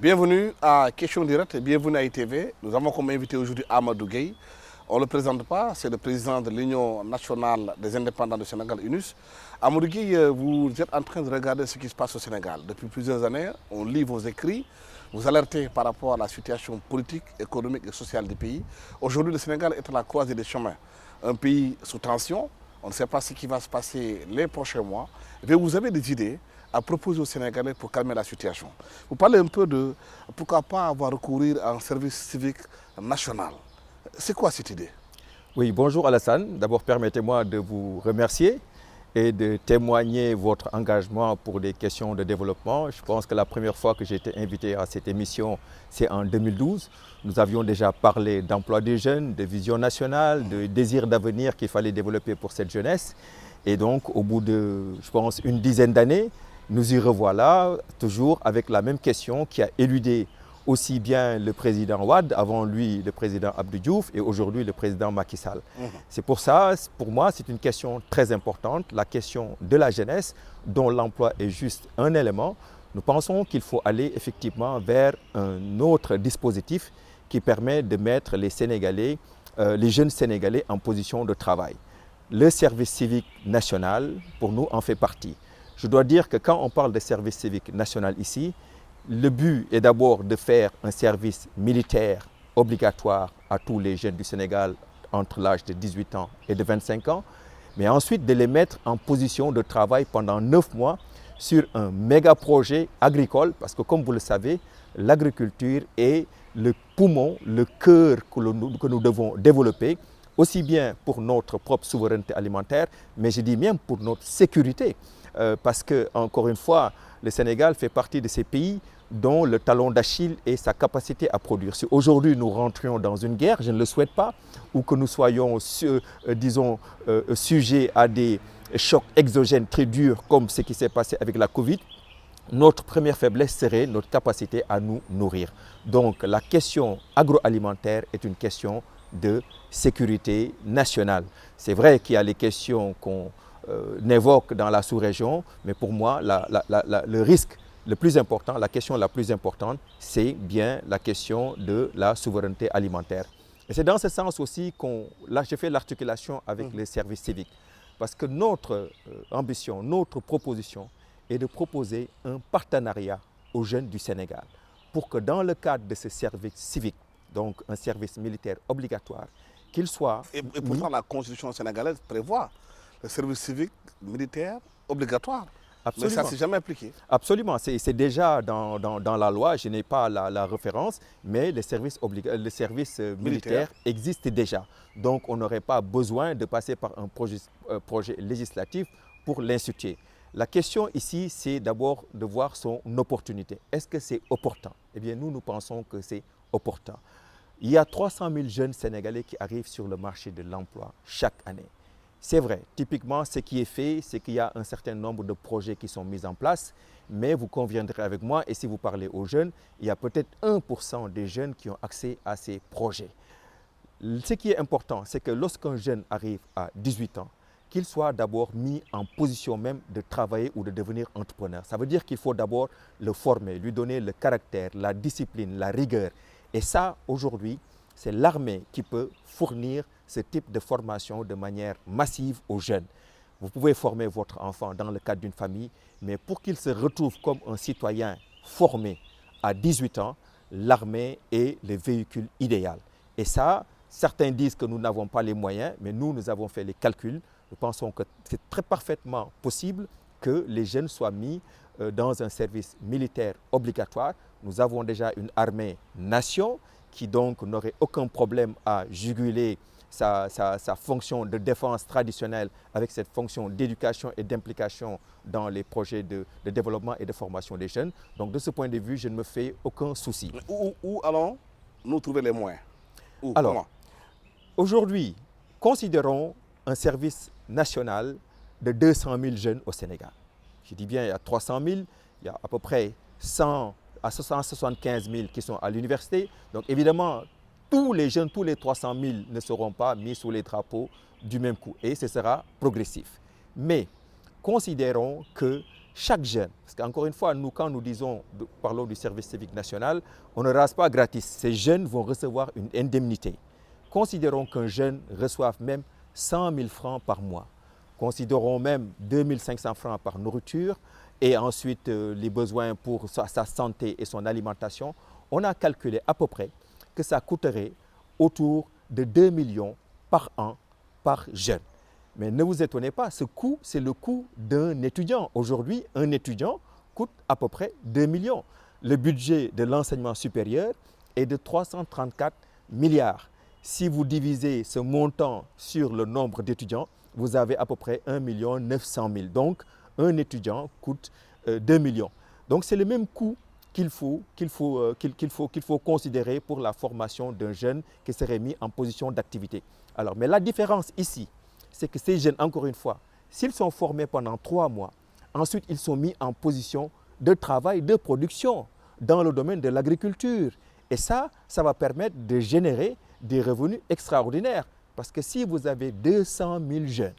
Bienvenue à Question Directe et bienvenue à ITV. Nous avons comme invité aujourd'hui Amadou Gueye. On ne le présente pas, c'est le président de l'Union nationale des indépendants du Sénégal, UNUS. Amadou Gueye, vous êtes en train de regarder ce qui se passe au Sénégal. Depuis plusieurs années, on lit vos écrits, vous alertez par rapport à la situation politique, économique et sociale du pays. Aujourd'hui, le Sénégal est à la croisée des chemins. Un pays sous tension, on ne sait pas ce qui va se passer les prochains mois. Mais vous avez des idées à proposer aux Sénégalais pour calmer la situation. Vous parlez un peu de pourquoi pas avoir recourir à un service civique national. C'est quoi cette idée? Oui, bonjour Alassane. D'abord, permettez-moi de vous remercier et de témoigner votre engagement pour des questions de développement. Je pense que la première fois que j'ai été invité à cette émission, c'est en 2012. Nous avions déjà parlé d'emploi des jeunes, de vision nationale, de désir d'avenir qu'il fallait développer pour cette jeunesse. Et donc, au bout de, je pense, une dizaine d'années, nous y revoilà, toujours avec la même question qui a éludé aussi bien le président Wade, avant lui le président Abdou Diouf et aujourd'hui le président Macky Sall. C'est pour ça, pour moi, c'est une question très importante, la question de la jeunesse, dont l'emploi est juste un élément. Nous pensons qu'il faut aller effectivement vers un autre dispositif qui permet de mettre les Sénégalais, les jeunes Sénégalais en position de travail. Le service civique national, pour nous, en fait partie. Je dois dire que quand on parle de service civique national ici, le but est d'abord de faire un service militaire obligatoire à tous les jeunes du Sénégal entre l'âge de 18 ans et de 25 ans, mais ensuite de les mettre en position de travail pendant 9 mois sur un méga projet agricole, parce que comme vous le savez, l'agriculture est le poumon, le cœur que nous devons développer, aussi bien pour notre propre souveraineté alimentaire, mais je dis même pour notre sécurité. Parce que, encore une fois, le Sénégal fait partie de ces pays dont le talon d'Achille est sa capacité à produire. Si aujourd'hui nous rentrions dans une guerre, je ne le souhaite pas, ou que nous soyons, sujets à des chocs exogènes très durs comme ce qui s'est passé avec la Covid, notre première faiblesse serait notre capacité à nous nourrir. Donc la question agroalimentaire est une question de sécurité nationale. C'est vrai qu'il y a les questions qu'on évoque dans la sous-région, mais pour moi, le risque le plus important, la question la plus importante, c'est bien la question de la souveraineté alimentaire. Et c'est dans ce sens aussi là, j'ai fait l'articulation avec les services civiques. Parce que notre ambition, notre proposition est de proposer un partenariat aux jeunes du Sénégal pour que dans le cadre de ce service civique, donc un service militaire obligatoire, qu'il soit... Et pourtant, la Constitution sénégalaise prévoit le service civique militaire obligatoire. Absolument. Mais ça ne s'est jamais appliqué. Absolument, c'est déjà dans la loi, je n'ai pas la référence, mais le service militaire existe déjà. Donc on n'aurait pas besoin de passer par un projet législatif pour l'instituer. La question ici, c'est d'abord de voir son opportunité. Est-ce que c'est opportun? Eh bien, nous pensons que c'est opportun. Il y a 300 000 jeunes Sénégalais qui arrivent sur le marché de l'emploi chaque année. C'est vrai, typiquement, ce qui est fait, c'est qu'il y a un certain nombre de projets qui sont mis en place, mais vous conviendrez avec moi, et si vous parlez aux jeunes, il y a peut-être 1% des jeunes qui ont accès à ces projets. Ce qui est important, c'est que lorsqu'un jeune arrive à 18 ans, qu'il soit d'abord mis en position même de travailler ou de devenir entrepreneur. Ça veut dire qu'il faut d'abord le former, lui donner le caractère, la discipline, la rigueur. Et ça, aujourd'hui, c'est l'armée qui peut fournir ce type de formation de manière massive aux jeunes. Vous pouvez former votre enfant dans le cadre d'une famille, mais pour qu'il se retrouve comme un citoyen formé à 18 ans, l'armée est le véhicule idéal. Et ça, certains disent que nous n'avons pas les moyens, mais nous avons fait les calculs. Nous pensons que c'est très parfaitement possible que les jeunes soient mis dans un service militaire obligatoire. Nous avons déjà une armée nation qui donc n'aurait aucun problème à juguler sa fonction de défense traditionnelle avec cette fonction d'éducation et d'implication dans les projets de développement et de formation des jeunes. Donc de ce point de vue, je ne me fais aucun souci. Où allons-nous trouver les moyens? Où? Alors, Comment? aujourd'hui, considérons un service national de 200 000 jeunes au Sénégal. Je dis bien, il y a 300 000, il y a à peu près 100 à 175 000 qui sont à l'université. Donc évidemment, tous les jeunes, tous les 300 000 ne seront pas mis sous les drapeaux du même coup et ce sera progressif. Mais considérons que chaque jeune, parce qu'encore une fois, nous, quand nous parlons du service civique national, on ne rase pas gratis. Ces jeunes vont recevoir une indemnité. Considérons qu'un jeune reçoive même 100 000 francs par mois. Considérons même 2 500 francs par nourriture et ensuite les besoins pour sa santé et son alimentation. On a calculé à peu près que ça coûterait autour de 2 millions par an par jeune. Mais ne vous étonnez pas, ce coût, c'est le coût d'un étudiant. Aujourd'hui, un étudiant coûte à peu près 2 millions. Le budget de l'enseignement supérieur est de 334 milliards. Si vous divisez ce montant sur le nombre d'étudiants, vous avez à peu près 1 900 000. Donc, un étudiant coûte 2 millions. Donc, c'est le même coût qu'il faut considérer pour la formation d'un jeune qui serait mis en position d'activité. Alors, mais la différence ici, c'est que ces jeunes, encore une fois, s'ils sont formés pendant 3 mois, ensuite ils sont mis en position de travail, de production dans le domaine de l'agriculture. Et ça va permettre de générer des revenus extraordinaires. Parce que si vous avez 200 000 jeunes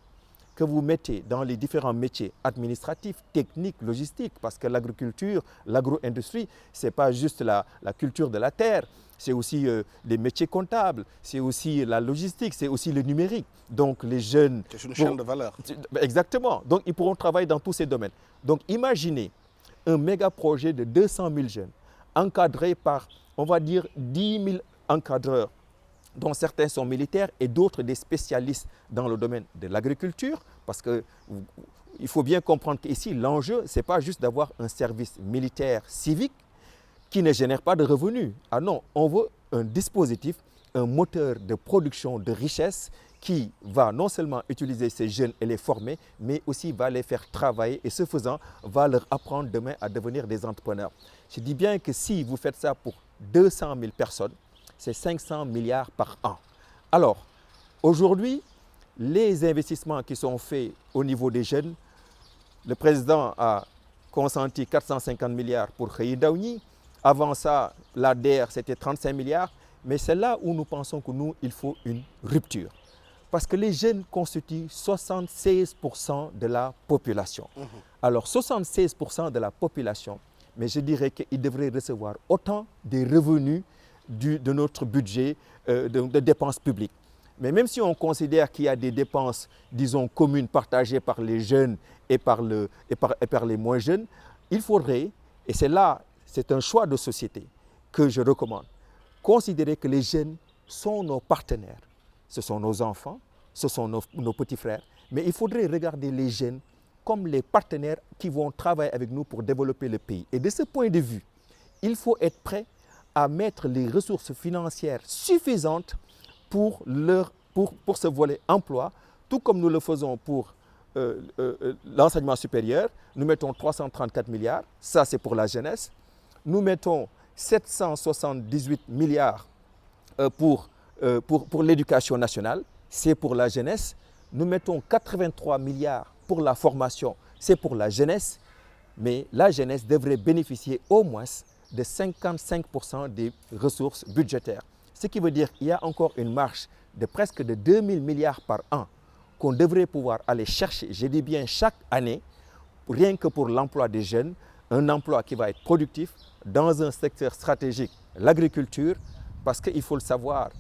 que vous mettez dans les différents métiers administratifs, techniques, logistiques, parce que l'agriculture, l'agro-industrie, ce n'est pas juste la culture de la terre, c'est aussi les métiers comptables, c'est aussi la logistique, c'est aussi le numérique. Donc les jeunes... C'est une chaîne de valeur. Exactement. Donc ils pourront travailler dans tous ces domaines. Donc imaginez un méga projet de 200 000 jeunes encadrés par, on va dire, 10 000 encadreurs, dont certains sont militaires et d'autres des spécialistes dans le domaine de l'agriculture, parce qu'il faut bien comprendre qu'ici, l'enjeu, ce n'est pas juste d'avoir un service militaire civique qui ne génère pas de revenus. Ah non, on veut un dispositif, un moteur de production de richesse qui va non seulement utiliser ces jeunes et les former, mais aussi va les faire travailler et ce faisant, va leur apprendre demain à devenir des entrepreneurs. Je dis bien que si vous faites ça pour 200 000 personnes, c'est 500 milliards par an. Alors, aujourd'hui, les investissements qui sont faits au niveau des jeunes, le président a consenti 450 milliards pour Xëy Ndaw Ñi. Avant ça, l'ADER, c'était 35 milliards. Mais c'est là où nous pensons que nous, il faut une rupture. Parce que les jeunes constituent 76% de la population. Alors, 76% de la population, mais je dirais qu'ils devraient recevoir autant des revenus de notre budget de dépenses publiques. Mais même si on considère qu'il y a des dépenses, disons, communes partagées par les jeunes et par les moins jeunes, il faudrait, et c'est un choix de société que je recommande, considérer que les jeunes sont nos partenaires. Ce sont nos enfants, ce sont nos petits frères. Mais il faudrait regarder les jeunes comme les partenaires qui vont travailler avec nous pour développer le pays. Et de ce point de vue, il faut être prêt à mettre les ressources financières suffisantes pour ce volet emploi, tout comme nous le faisons pour l'enseignement supérieur. Nous mettons 334 milliards, ça c'est pour la jeunesse. Nous mettons 778 milliards pour l'éducation nationale, c'est pour la jeunesse. Nous mettons 83 milliards pour la formation, c'est pour la jeunesse. Mais la jeunesse devrait bénéficier au moins de 55% des ressources budgétaires. Ce qui veut dire qu'il y a encore une marge de presque de 2 000 milliards par an qu'on devrait pouvoir aller chercher, je dis bien chaque année, rien que pour l'emploi des jeunes, un emploi qui va être productif dans un secteur stratégique, l'agriculture, parce qu'il faut le savoir,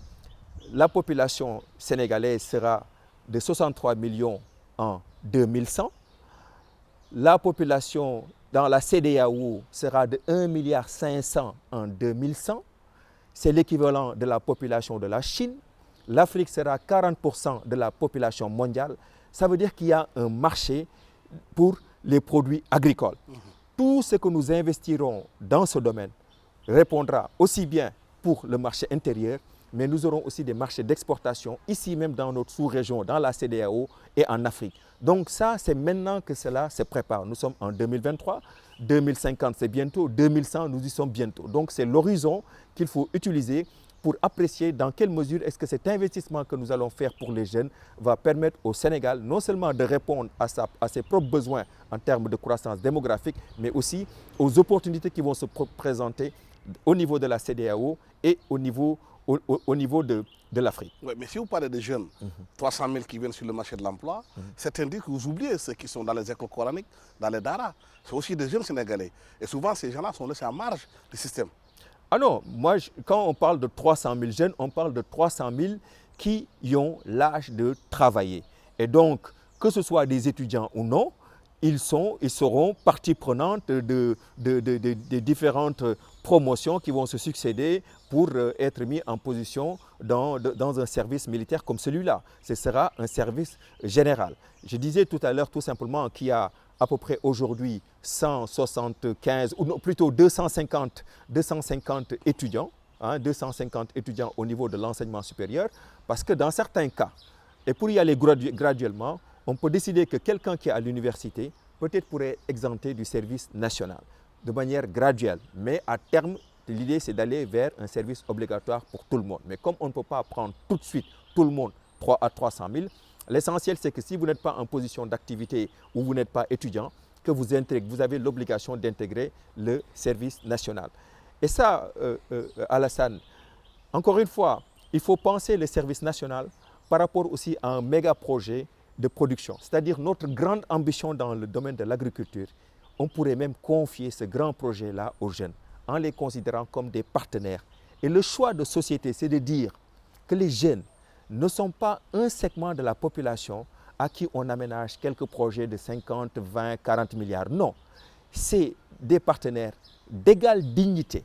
la population sénégalaise sera de 63 millions en 2100. La population dans la CEDEAO sera de 1,5 milliard en 2100. C'est l'équivalent de la population de la Chine. L'Afrique sera 40% de la population mondiale. Ça veut dire qu'il y a un marché pour les produits agricoles. Tout ce que nous investirons dans ce domaine répondra aussi bien pour le marché intérieur, mais nous aurons aussi des marchés d'exportation ici même dans notre sous-région, dans la CEDEAO et en Afrique. Donc ça, c'est maintenant que cela se prépare. Nous sommes en 2023, 2050 c'est bientôt, 2100 nous y sommes bientôt. Donc c'est l'horizon qu'il faut utiliser pour apprécier dans quelle mesure est-ce que cet investissement que nous allons faire pour les jeunes va permettre au Sénégal non seulement de répondre à ses propres besoins en termes de croissance démographique, mais aussi aux opportunités qui vont se présenter au niveau de la CEDEAO et au niveau de l'Afrique. Oui, mais si vous parlez de jeunes, 300 000 qui viennent sur le marché de l'emploi, certains disent que vous oubliez ceux qui sont dans les écoles coraniques, dans les daras. C'est aussi des jeunes Sénégalais. Et souvent, ces gens-là sont laissés en marge du système. Ah non, moi, quand on parle de 300 000 jeunes, on parle de 300 000 qui ont l'âge de travailler. Et donc, que ce soit des étudiants ou non, ils seront partie prenante des différentes promotions qui vont se succéder pour être mis en position dans un service militaire comme celui-là. Ce sera un service général. Je disais tout à l'heure tout simplement qu'il y a à peu près aujourd'hui 175, ou non, plutôt 250 étudiants, 250 étudiants au niveau de l'enseignement supérieur, parce que dans certains cas, et pour y aller graduellement, on peut décider que quelqu'un qui est à l'université peut-être pourrait être exempté du service national de manière graduelle. Mais à terme, l'idée c'est d'aller vers un service obligatoire pour tout le monde. Mais comme on ne peut pas prendre tout de suite tout le monde à 300 000, l'essentiel c'est que si vous n'êtes pas en position d'activité ou vous n'êtes pas étudiant, que vous avez l'obligation d'intégrer le service national. Et ça, Alassane, encore une fois, il faut penser le service national par rapport aussi à un méga projet de production, c'est-à-dire notre grande ambition dans le domaine de l'agriculture. On pourrait même confier ce grand projet-là aux jeunes en les considérant comme des partenaires. Et le choix de société, c'est de dire que les jeunes ne sont pas un segment de la population à qui on aménage quelques projets de 50, 20, 40 milliards. Non, c'est des partenaires d'égale dignité.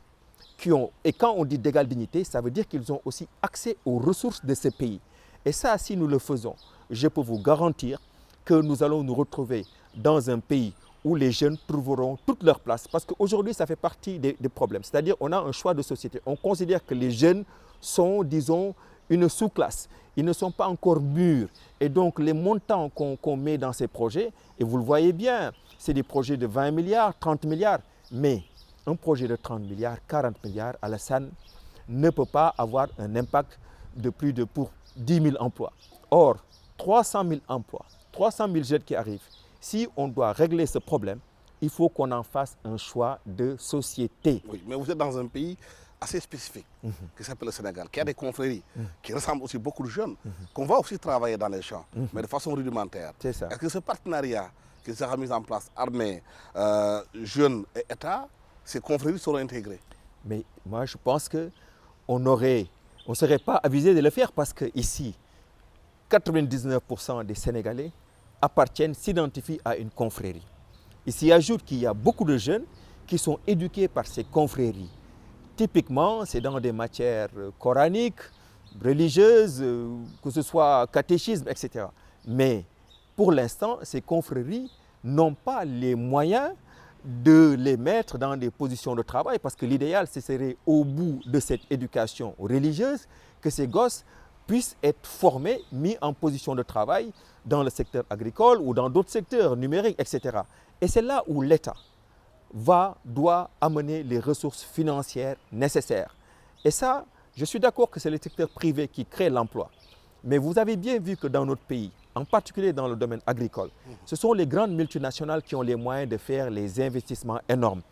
Et quand on dit d'égale dignité, ça veut dire qu'ils ont aussi accès aux ressources de ce pays. Et ça, si nous le faisons, je peux vous garantir que nous allons nous retrouver dans un pays où les jeunes trouveront toute leur place. Parce qu'aujourd'hui, ça fait partie des problèmes. C'est-à-dire qu'on a un choix de société. On considère que les jeunes sont, disons, une sous-classe. Ils ne sont pas encore mûrs. Et donc, les montants qu'on met dans ces projets, et vous le voyez bien, c'est des projets de 20 milliards, 30 milliards. Mais un projet de 30 milliards, 40 milliards, Alassane, ne peut pas avoir un impact de plus de pour 10 000 emplois. Or, 300 000 emplois, 300 000 jeunes qui arrivent. Si on doit régler ce problème, il faut qu'on en fasse un choix de société. Oui, mais vous êtes dans un pays assez spécifique qui s'appelle le Sénégal, qui a des confréries, qui ressemblent aussi beaucoup de jeunes, qu'on va aussi travailler dans les champs, mais de façon rudimentaire. C'est ça. Est-ce que ce partenariat qui sera mis en place, armée, jeunes et État, ces confréries seront intégrées? Mais moi, je pense qu'on ne serait pas avisé de le faire parce qu'ici, 99% des Sénégalais s'identifient à une confrérie. Il s'y ajoute qu'il y a beaucoup de jeunes qui sont éduqués par ces confréries. Typiquement, c'est dans des matières coraniques, religieuses, que ce soit catéchisme, etc. Mais pour l'instant, ces confréries n'ont pas les moyens de les mettre dans des positions de travail parce que l'idéal, ce serait au bout de cette éducation religieuse que ces gosses puissent être formés, mis en position de travail dans le secteur agricole ou dans d'autres secteurs numériques, etc. Et c'est là où l'État doit amener les ressources financières nécessaires. Et ça, je suis d'accord que c'est le secteur privé qui crée l'emploi. Mais vous avez bien vu que dans notre pays, en particulier dans le domaine agricole, ce sont les grandes multinationales qui ont les moyens de faire les investissements énormes.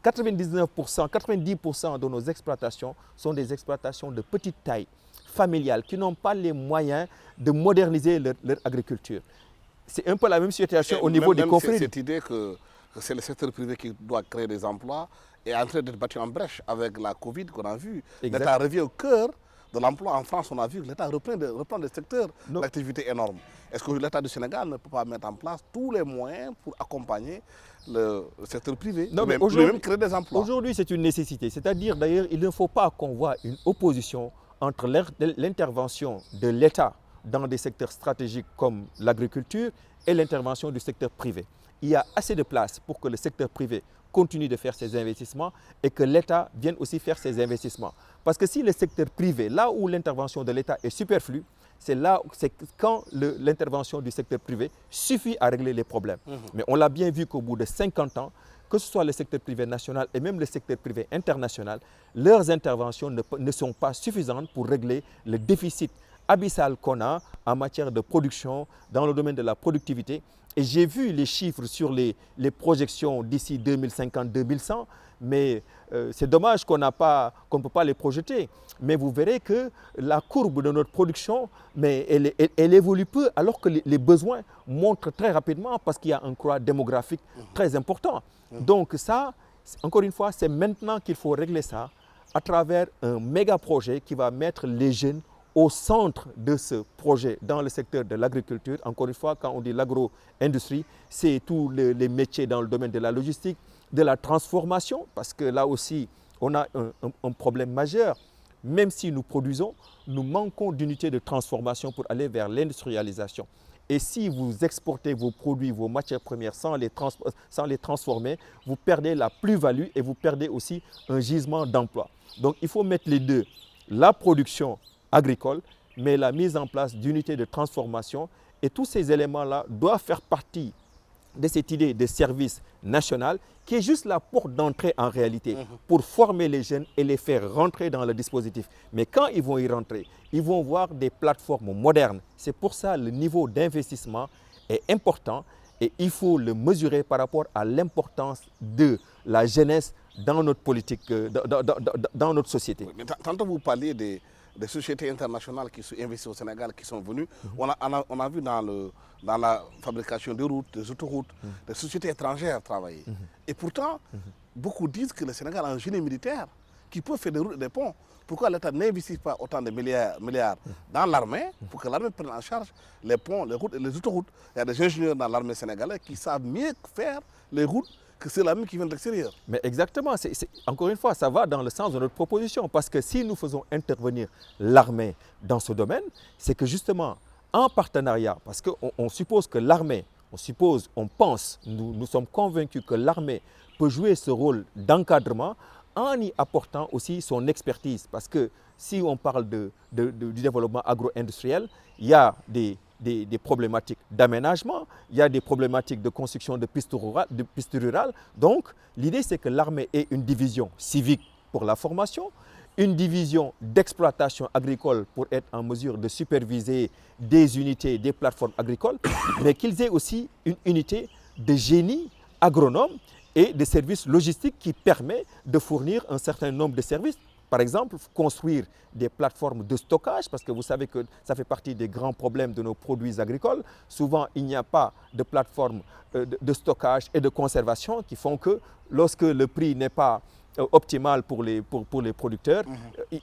99%, 90% de nos exploitations sont des exploitations de petite taille, familiales, qui n'ont pas les moyens de moderniser leur agriculture. C'est un peu la même situation au niveau des confréries. Cette idée que c'est le secteur privé qui doit créer des emplois est en train d'être battu en brèche avec la Covid qu'on a vu. L'État revient au cœur de l'emploi. En France, on a vu que l'État reprend des secteurs d'activité énormes. Est-ce que l'État du Sénégal ne peut pas mettre en place tous les moyens pour accompagner le secteur privé, non, mais même créer des emplois? Aujourd'hui, c'est une nécessité. C'est-à-dire, d'ailleurs, il ne faut pas qu'on voit une opposition entre l'intervention de l'État dans des secteurs stratégiques comme l'agriculture et l'intervention du secteur privé. Il y a assez de place pour que le secteur privé continue de faire ses investissements et que l'État vienne aussi faire ses investissements. Parce que si le secteur privé, là où l'intervention de l'État est superflue, c'est quand l'intervention du secteur privé suffit à régler les problèmes. Mais on l'a bien vu qu'au bout de 50 ans, que ce soit le secteur privé national et même le secteur privé international, leurs interventions ne sont pas suffisantes pour régler le déficit abyssal qu'on a en matière de production, dans le domaine de la productivité. Et j'ai vu les chiffres sur les projections d'ici 2050-2100, mais c'est dommage qu'on ne peut pas les projeter. Mais vous verrez que la courbe de notre production, mais elle évolue peu, alors que les besoins montrent très rapidement parce qu'il y a un croît démographique très important. Donc ça, encore une fois, c'est maintenant qu'il faut régler ça à travers un méga projet qui va mettre les jeunes au centre de ce projet dans le secteur de l'agriculture. Encore une fois, quand on dit l'agro-industrie, c'est tous les métiers dans le domaine de la logistique, de la transformation, parce que là aussi, on a un problème majeur. Même si nous produisons, nous manquons d'unités de transformation pour aller vers l'industrialisation. Et si vous exportez vos produits, vos matières premières sans les transformer, vous perdez la plus-value et vous perdez aussi un gisement d'emploi. Donc il faut mettre les deux, la production agricole, mais la mise en place d'unités de transformation. Et tous ces éléments-là doivent faire partie de cette idée de service national qui est juste la porte d'entrée en réalité pour former les jeunes et les faire rentrer dans le dispositif. Mais quand ils vont y rentrer, ils vont voir des plateformes modernes. C'est pour ça que le niveau d'investissement est important et il faut le mesurer par rapport à l'importance de la jeunesse dans notre politique, dans notre société. Oui, mais tantôt vous parliez des sociétés internationales qui investissent au Sénégal, qui sont venues. On a vu dans la fabrication des routes, des autoroutes, des sociétés étrangères travailler. Et pourtant, beaucoup disent que le Sénégal a un génie militaire qui peut faire des routes et des ponts. Pourquoi l'État n'investit pas autant de milliards dans l'armée pour que l'armée prenne en charge les ponts, les routes et les autoroutes? Il y a des ingénieurs dans l'armée sénégalaise qui savent mieux faire les routes que c'est l'armée qui vient de l'extérieur. Mais exactement, encore une fois, ça va dans le sens de notre proposition. Parce que si nous faisons intervenir l'armée dans ce domaine, c'est que justement, en partenariat, parce qu'on suppose que l'armée, on pense, nous sommes convaincus que l'armée peut jouer ce rôle d'encadrement en y apportant aussi son expertise. Parce que si on parle du développement agro-industriel, il y a des problématiques d'aménagement, il y a des problématiques de construction de pistes rurales. Donc, l'idée, c'est que l'armée ait une division civique pour la formation, une division d'exploitation agricole pour être en mesure de superviser des unités, des plateformes agricoles, mais qu'ils aient aussi une unité de génie agronome et de services logistiques qui permet de fournir un certain nombre de services. Par exemple, construire des plateformes de stockage, parce que vous savez que ça fait partie des grands problèmes de nos produits agricoles. Souvent, il n'y a pas de plateforme de stockage et de conservation qui font que lorsque le prix n'est pas optimal pour les producteurs,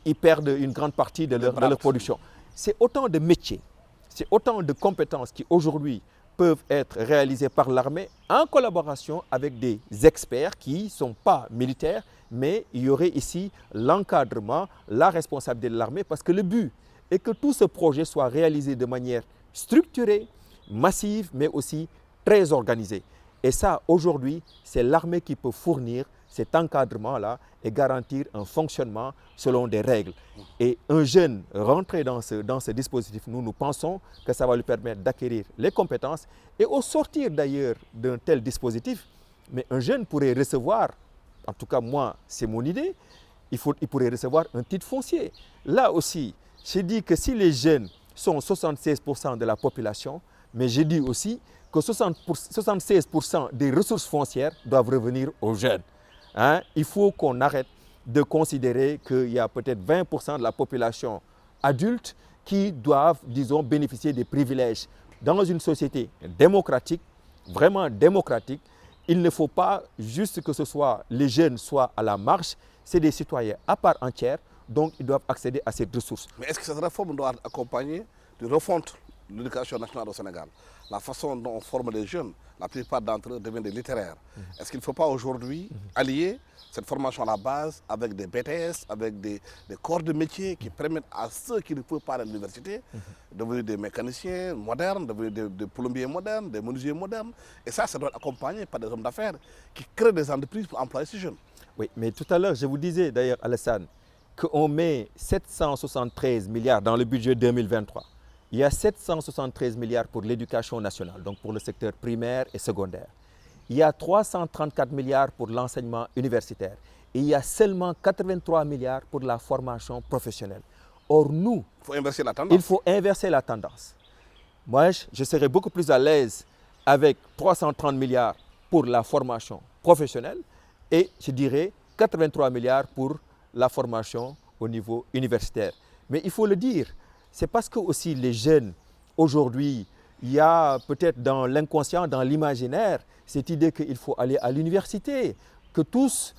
ils perdent une grande partie de leur production. C'est autant de métiers, c'est autant de compétences qui aujourd'hui peuvent être réalisées par l'armée en collaboration avec des experts qui ne sont pas militaires, mais il y aurait ici l'encadrement, la responsabilité de l'armée, parce que le but est que tout ce projet soit réalisé de manière structurée, massive, mais aussi très organisée. Et ça, aujourd'hui, c'est l'armée qui peut fournir cet encadrement-là et garantir un fonctionnement selon des règles. Et un jeune rentré dans ce dispositif, nous pensons que ça va lui permettre d'acquérir les compétences. Et au sortir d'ailleurs d'un tel dispositif, mais un jeune pourrait recevoir, en tout cas moi, c'est mon idée, il pourrait recevoir un titre foncier. Là aussi, je dis que si les jeunes sont 76% de la population, mais je dis aussi que 76% des ressources foncières doivent revenir aux jeunes. Il faut qu'on arrête de considérer qu'il y a peut-être 20% de la population adulte qui doivent, disons, bénéficier des privilèges. Dans une société démocratique, vraiment démocratique, il ne faut pas juste que ce soit les jeunes soient à la marge, c'est des citoyens à part entière, donc ils doivent accéder à ces ressources. Mais est-ce que cette réforme doit accompagner de refonte de l'éducation nationale au Sénégal? La façon dont on forme les jeunes, la plupart d'entre eux deviennent des littéraires. Est-ce qu'il ne faut pas aujourd'hui allier cette formation à la base avec des BTS, avec des corps de métier qui permettent à ceux qui ne peuvent pas aller à l'université de devenir des mécaniciens modernes, de devenir des plombiers modernes, des menuisiers modernes? Et ça doit être accompagné par des hommes d'affaires qui créent des entreprises pour employer ces jeunes. Oui, mais tout à l'heure, je vous disais d'ailleurs, Alassane, qu'on met 773 milliards dans le budget 2023. Il y a 773 milliards pour l'éducation nationale, donc pour le secteur primaire et secondaire. il y a 334 milliards pour l'enseignement universitaire et il y a seulement 83 milliards pour la formation professionnelle. Or, nous, Il faut inverser la tendance. il faut inverser la tendance. Moi, je serais beaucoup plus à l'aise avec 330 milliards pour la formation professionnelle et je dirais 83 milliards pour la formation au niveau universitaire. Mais il faut le dire, c'est parce que aussi les jeunes, aujourd'hui, il y a peut-être dans l'inconscient, dans l'imaginaire, cette idée qu'il faut aller à l'université, que tous,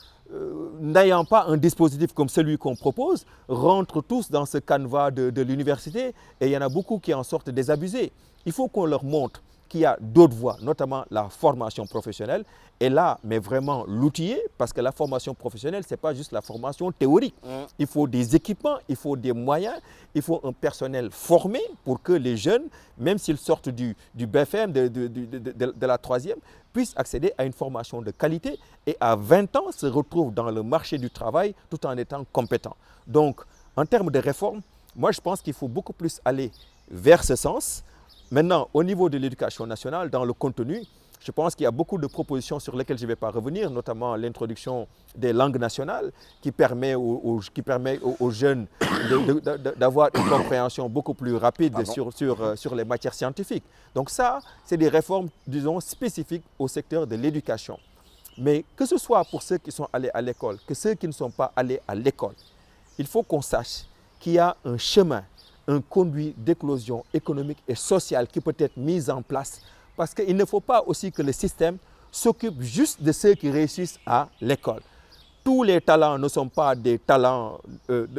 n'ayant pas un dispositif comme celui qu'on propose, rentrent tous dans ce canevas de l'université et il y en a beaucoup qui en sortent désabusés. Il faut qu'on leur montre qu'il y a d'autres voies, notamment la formation professionnelle. Et là, mais vraiment l'outiller, parce que la formation professionnelle, ce n'est pas juste la formation théorique. Il faut des équipements, il faut des moyens, il faut un personnel formé pour que les jeunes, même s'ils sortent du BFM, de la troisième, puissent accéder à une formation de qualité et à 20 ans se retrouvent dans le marché du travail tout en étant compétents. Donc, en termes de réforme, moi je pense qu'il faut beaucoup plus aller vers ce sens. Maintenant, au niveau de l'éducation nationale, dans le contenu, je pense qu'il y a beaucoup de propositions sur lesquelles je ne vais pas revenir, notamment l'introduction des langues nationales qui permet aux jeunes d'avoir une compréhension beaucoup plus rapide sur les matières scientifiques. Donc ça, c'est des réformes, disons, spécifiques au secteur de l'éducation. Mais que ce soit pour ceux qui sont allés à l'école, que ceux qui ne sont pas allés à l'école, il faut qu'on sache qu'il y a un chemin, un conduit d'éclosion économique et sociale qui peut être mis en place. Parce qu'il ne faut pas aussi que le système s'occupe juste de ceux qui réussissent à l'école. Tous les talents ne sont pas des talents,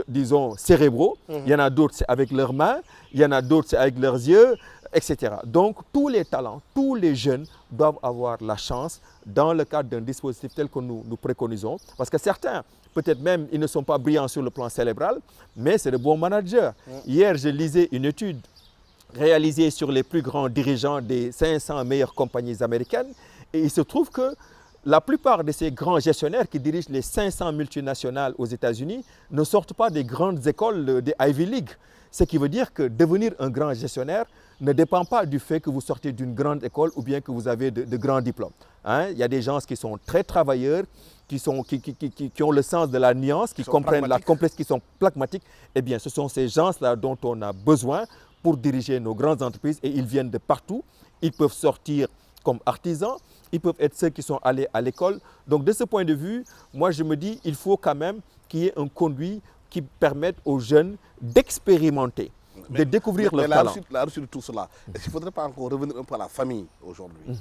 disons, cérébraux. Il y en a d'autres, c'est avec leurs mains, il y en a d'autres, c'est avec leurs yeux, etc. Donc, tous les talents, tous les jeunes doivent avoir la chance dans le cadre d'un dispositif tel que nous préconisons. Parce que certains, peut-être même, ils ne sont pas brillants sur le plan cérébral, mais c'est de bons managers. Hier, je lisais une étude réalisée sur les plus grands dirigeants des 500 meilleures compagnies américaines. Et il se trouve que la plupart de ces grands gestionnaires qui dirigent les 500 multinationales aux États-Unis ne sortent pas des grandes écoles des Ivy League. Ce qui veut dire que devenir un grand gestionnaire ne dépend pas du fait que vous sortez d'une grande école ou bien que vous avez de grands diplômes. Il y a des gens qui sont très travailleurs, qui ont le sens de la nuance, qui comprennent la complexité, qui sont pragmatiques. Eh bien, ce sont ces gens-là dont on a besoin pour diriger nos grandes entreprises et ils viennent de partout. Ils peuvent sortir comme artisans, ils peuvent être ceux qui sont allés à l'école. Donc de ce point de vue, moi je me dis qu'il faut quand même qu'il y ait un conduit qui permette aux jeunes d'expérimenter, de découvrir leur talent. La reçue de tout cela, est-ce qu'il ne faudrait pas encore revenir un peu à la famille aujourd'hui?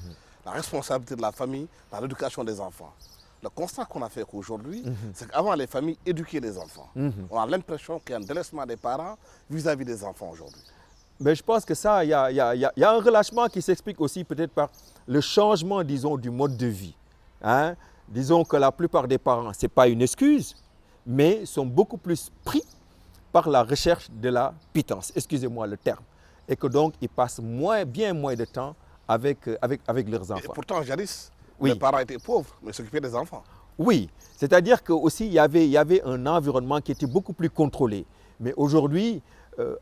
La responsabilité de la famille dans l'éducation des enfants. Le constat qu'on a fait aujourd'hui, c'est qu'avant les familles éduquaient les enfants. On a l'impression qu'il y a un délaissement des parents vis-à-vis des enfants aujourd'hui. Mais je pense que ça, il y a un relâchement qui s'explique aussi peut-être par le changement, disons, du mode de vie. Disons que la plupart des parents, ce n'est pas une excuse, mais sont beaucoup plus pris par la recherche de la pitance, excusez-moi le terme. Et que donc, ils passent bien moins de temps avec leurs enfants. Et pourtant, jadis, les parents étaient pauvres, mais s'occupaient des enfants. Oui, c'est-à-dire qu'aussi, il y avait un environnement qui était beaucoup plus contrôlé. Mais aujourd'hui,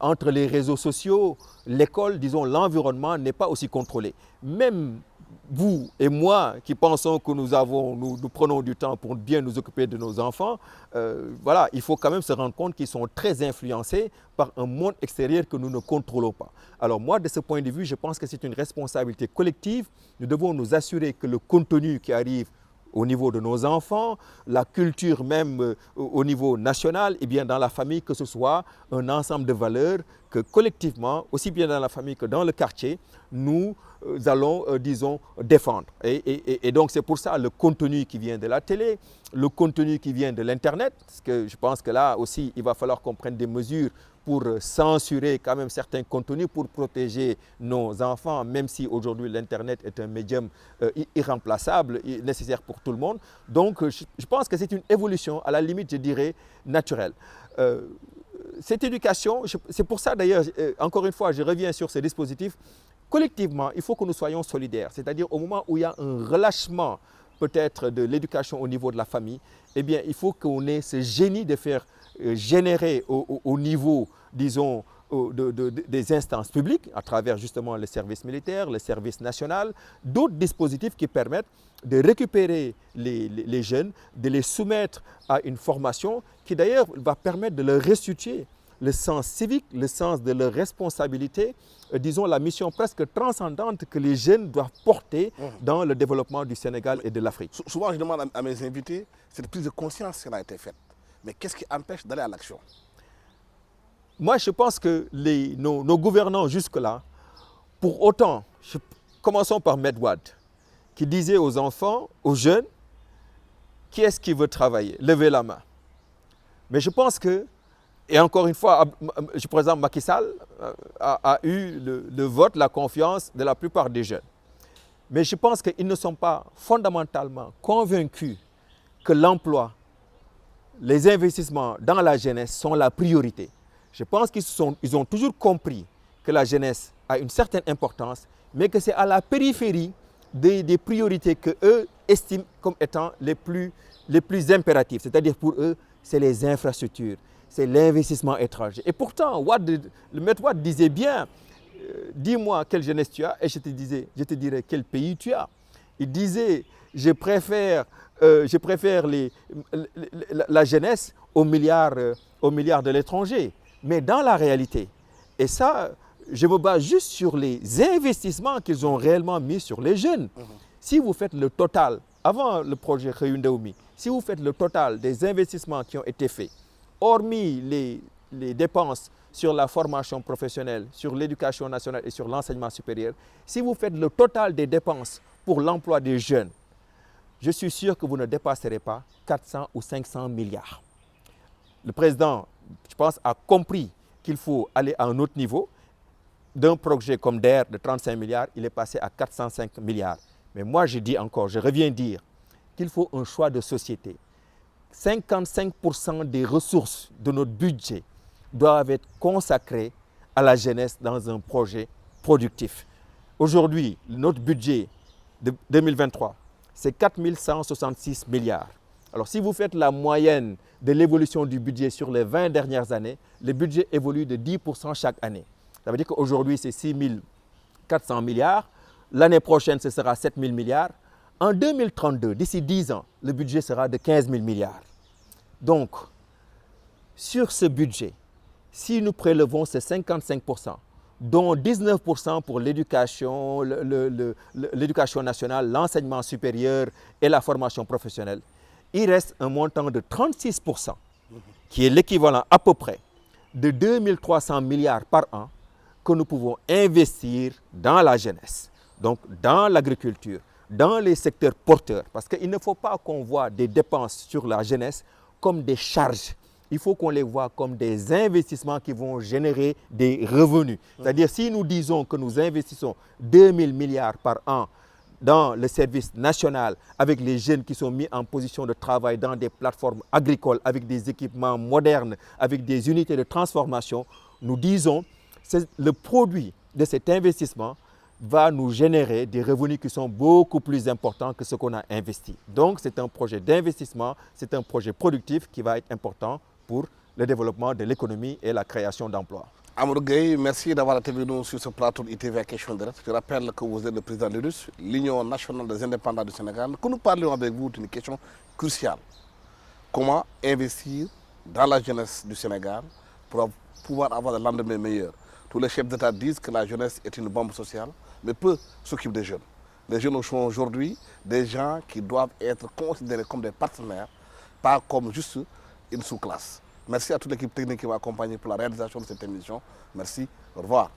entre les réseaux sociaux, l'école, disons, l'environnement n'est pas aussi contrôlé. Même vous et moi qui pensons que nous prenons du temps pour bien nous occuper de nos enfants, voilà, il faut quand même se rendre compte qu'ils sont très influencés par un monde extérieur que nous ne contrôlons pas. Alors moi, de ce point de vue, je pense que c'est une responsabilité collective. Nous devons nous assurer que le contenu qui arrive au niveau de nos enfants, la culture même au niveau national, et bien dans la famille, que ce soit un ensemble de valeurs que collectivement, aussi bien dans la famille que dans le quartier, nous allons, disons, défendre. Et donc c'est pour ça le contenu qui vient de la télé, le contenu qui vient de l'Internet, parce que je pense que là aussi, il va falloir qu'on prenne des mesures pour censurer quand même certains contenus, pour protéger nos enfants, même si aujourd'hui l'Internet est un médium irremplaçable, nécessaire pour tout le monde. Donc je pense que c'est une évolution, à la limite je dirais, naturelle. Cette éducation, c'est pour ça d'ailleurs, encore une fois, je reviens sur ce dispositif, collectivement, il faut que nous soyons solidaires, c'est-à-dire au moment où il y a un relâchement peut-être de l'éducation au niveau de la famille, eh bien il faut qu'on ait ce génie de faire générer au niveau, disons, des instances publiques, à travers justement le service militaire, le service national, d'autres dispositifs qui permettent de récupérer les jeunes, de les soumettre à une formation qui d'ailleurs va permettre de leur restituer le sens civique, le sens de leur responsabilité, disons la mission presque transcendante que les jeunes doivent porter dans le développement du Sénégal et de l'Afrique. Souvent, je demande à mes invités, cette prise de conscience qui a été faite. Mais qu'est-ce qui empêche d'aller à l'action? Moi, je pense que nos gouvernants jusque-là, pour autant, commençons par Medwad, qui disait aux enfants, aux jeunes, qui est-ce qui veut travailler? Levez la main. Mais je pense que, et encore une fois, je présente Macky Sall a eu le vote, la confiance de la plupart des jeunes. Mais je pense qu'ils ne sont pas fondamentalement convaincus que l'emploi, les investissements dans la jeunesse sont la priorité. Je pense qu'ils ont toujours compris que la jeunesse a une certaine importance, mais que c'est à la périphérie des priorités qu'eux estiment comme étant les plus impératives. C'est-à-dire pour eux, c'est les infrastructures, c'est l'investissement étranger. Et pourtant, le maître Wade disait bien, dis-moi quelle jeunesse tu as et je te dirai quel pays tu as. Il disait, je préfère la jeunesse aux milliards de l'étranger. Mais dans la réalité, et ça, je me base juste sur les investissements qu'ils ont réellement mis sur les jeunes. Si vous faites le total, avant le projet Khayundaoumi, si vous faites le total des investissements qui ont été faits, hormis les dépenses sur la formation professionnelle, sur l'éducation nationale et sur l'enseignement supérieur, si vous faites le total des dépenses pour l'emploi des jeunes, je suis sûr que vous ne dépasserez pas 400 ou 500 milliards. Le président, je pense, a compris qu'il faut aller à un autre niveau. D'un projet comme DER de 35 milliards, il est passé à 405 milliards. Mais moi, je dis encore, je reviens dire qu'il faut un choix de société. 55% des ressources de notre budget doivent être consacrées à la jeunesse dans un projet productif. Aujourd'hui, notre budget de 2023, c'est 4 166 milliards. Alors si vous faites la moyenne de l'évolution du budget sur les 20 dernières années, le budget évolue de 10% chaque année. Ça veut dire qu'aujourd'hui, c'est 6 400 milliards. L'année prochaine, ce sera 7 000 milliards. En 2032, d'ici 10 ans, le budget sera de 15 000 milliards. Donc, sur ce budget, si nous prélevons ces 55%, dont 19% pour l'éducation, l'éducation nationale, l'enseignement supérieur et la formation professionnelle, il reste un montant de 36%, qui est l'équivalent à peu près de 2 300 milliards par an que nous pouvons investir dans la jeunesse, donc dans l'agriculture, dans les secteurs porteurs. Parce qu'il ne faut pas qu'on voit des dépenses sur la jeunesse comme des charges. Il faut qu'on les voit comme des investissements qui vont générer des revenus. C'est-à-dire si nous disons que nous investissons 2 000 milliards par an dans le service national, avec les jeunes qui sont mis en position de travail dans des plateformes agricoles, avec des équipements modernes, avec des unités de transformation, nous disons que le produit de cet investissement va nous générer des revenus qui sont beaucoup plus importants que ce qu'on a investi. Donc c'est un projet d'investissement, c'est un projet productif qui va être important pour le développement de l'économie et la création d'emplois. Amadou Gueye, merci d'avoir été venu sur ce plateau d'ITV à Question Directe. Je rappelle que vous êtes le président de l'UNUS, l'Union nationale des indépendants du Sénégal. Que nous parlions avec vous d'une question cruciale. Comment investir dans la jeunesse du Sénégal pour pouvoir avoir le lendemain meilleur? Tous les chefs d'État disent que la jeunesse est une bombe sociale, mais peu s'occupent des jeunes. Les jeunes sont aujourd'hui des gens qui doivent être considérés comme des partenaires, pas comme juste une sous-classe. Merci à toute l'équipe technique qui m'a accompagné pour la réalisation de cette émission. Merci, au revoir.